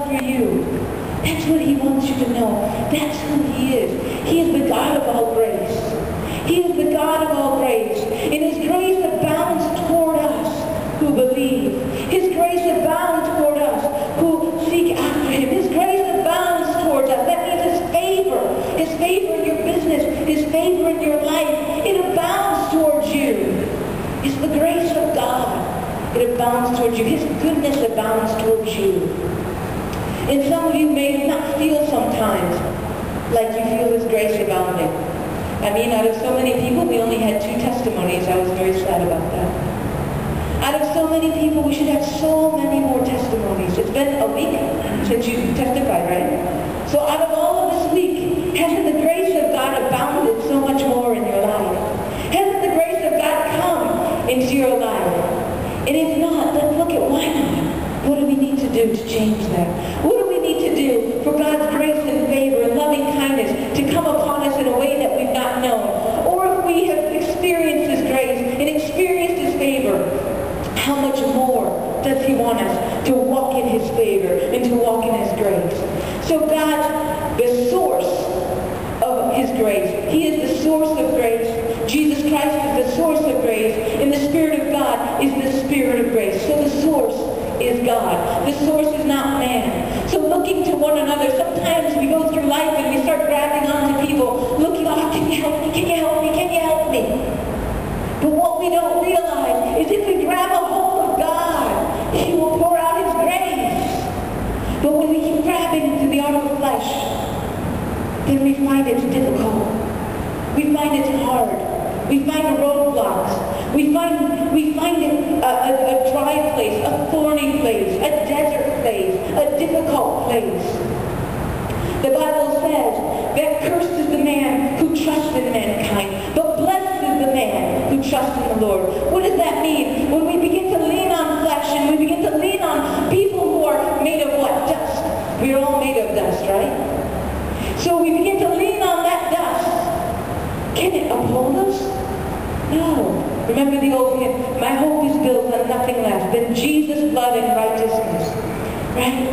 for you. That's what he wants you to know. That's who he is. He is the God of all grace. He is the God of all grace. And his grace abounds toward us who believe. His grace abounds toward us who seek after him. His grace abounds towards us. That means his favor in your business, his favor in your life. It abounds towards you. It's the grace of God. It abounds towards you. His goodness abounds towards you. And some of you may not feel sometimes like you feel his grace abounding. I mean, out of so many people, we only had 2 testimonies. I was very sad about that. Out of so many people, we should have so many more testimonies. It's been a week since you testified, right? So out of all of this week, hasn't the grace of God abounded so much more in your life? Hasn't the grace of God come into your life? And if not, then look at why not. What do we need to do to change that? What do we need to do for God's grace and favor and loving kindness to come upon us in a way that we've not known? Or if we have experienced his grace and experienced his favor, how much more does he want us to walk in his favor and to walk in his grace? So God, the source of his grace, he is the source of grace. Jesus Christ is the source of grace, and the Spirit of God is the Spirit of grace. So the source is God. The source is not man. So looking to one another, sometimes we go through life and we start grabbing onto people, looking, oh, can you help me? Can you help me? Can you help me? But what we don't realize is if we grab a hold of God, he will pour out his grace. But when we keep grabbing into the arm of flesh, then we find it's difficult. We find it's hard. We find roadblocks. We find it a dry place, a thorny place, a desert place, a difficult place. The Bible says that cursed is the man who trusts in mankind, but blessed is the man who trusts in the Lord. What does that mean? When we begin to lean on flesh and we begin to lean on people who are made of what? Dust. We're all made of dust, right? So we begin to lean on that dust. Can it uphold us? No. Remember the old hymn, my hope is built on nothing less than Jesus' blood and righteousness. Right?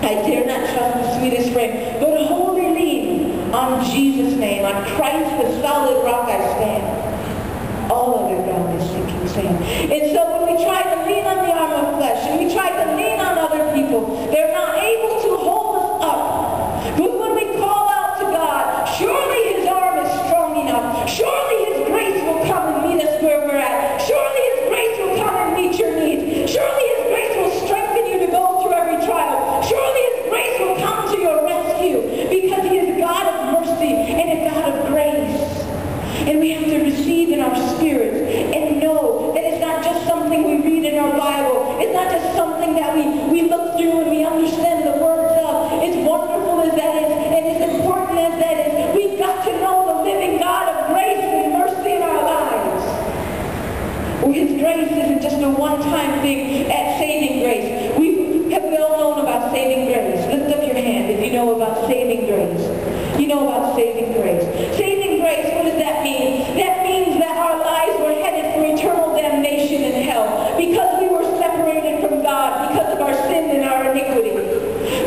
I dare not trust the sweetest frame, but wholly lean on Jesus' name. On Christ, the solid rock I stand. All other ground is sinking sand. And so when we try to lean on the arm of flesh, and we try to lean on other people, they're not able to hold us up. But when we call out to God, surely his arm is strong enough. Surely his grace will come and meet us where we're at. Surely his grace will come and meet your needs. Surely his grace will strengthen you to go through every trial. Surely his grace will come to your rescue because he is a God of mercy and a God of grace. And we have to receive in our spirits and know that it's not just something we read in our Bible. It's not just something that we look through and we understand the words of. As wonderful as that is and as important as that is, we've got to know the living God of grace and mercy in our lives. Where his grace isn't just a one-time thing at saving grace. We all known about saving grace. Lift up your hand if you know about saving grace. You know about saving grace. Saving grace, what does that mean? That means that our lives were headed for eternal damnation in hell because we were separated from God because of our sin and our iniquity.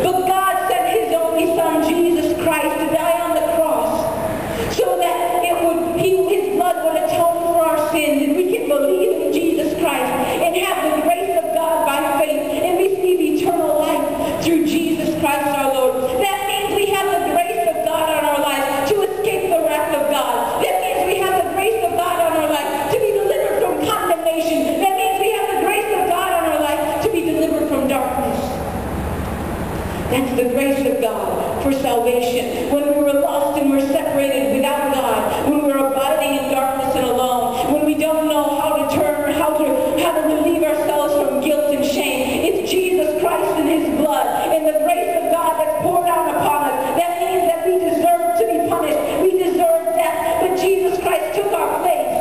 But God sent his only Son, Jesus Christ, to die on the cross so that his blood would atone for our sins, and we can believe in Jesus Christ and have the grace of God by faith and receive eternal life through Jesus Christ our Lord. That means we have the grace of God on our lives to escape the wrath of God. That means we have the grace of God on our life to be delivered from condemnation. That means we have the grace of God on our life to be delivered from darkness. That's the grace of God for salvation. When we were lost and we're separated without God, when we're abiding in darkness and alone, when we don't know how to turn or how to relieve ourselves from guilt and shame, it's Jesus Christ and his blood and the grace of God that's poured out upon us. That means that we deserve to be punished. We deserve death. But Jesus Christ took our place.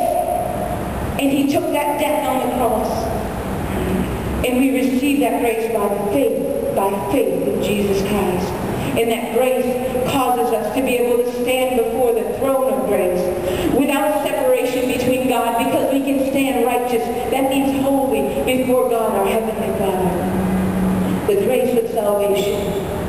And he took that death on the cross. And we receive that grace by faith in Jesus Christ. And that grace causes us to be able to stand before the throne of grace without separation between God, because we can stand righteous. That means holy before God, our Heavenly Father. the grace of salvation.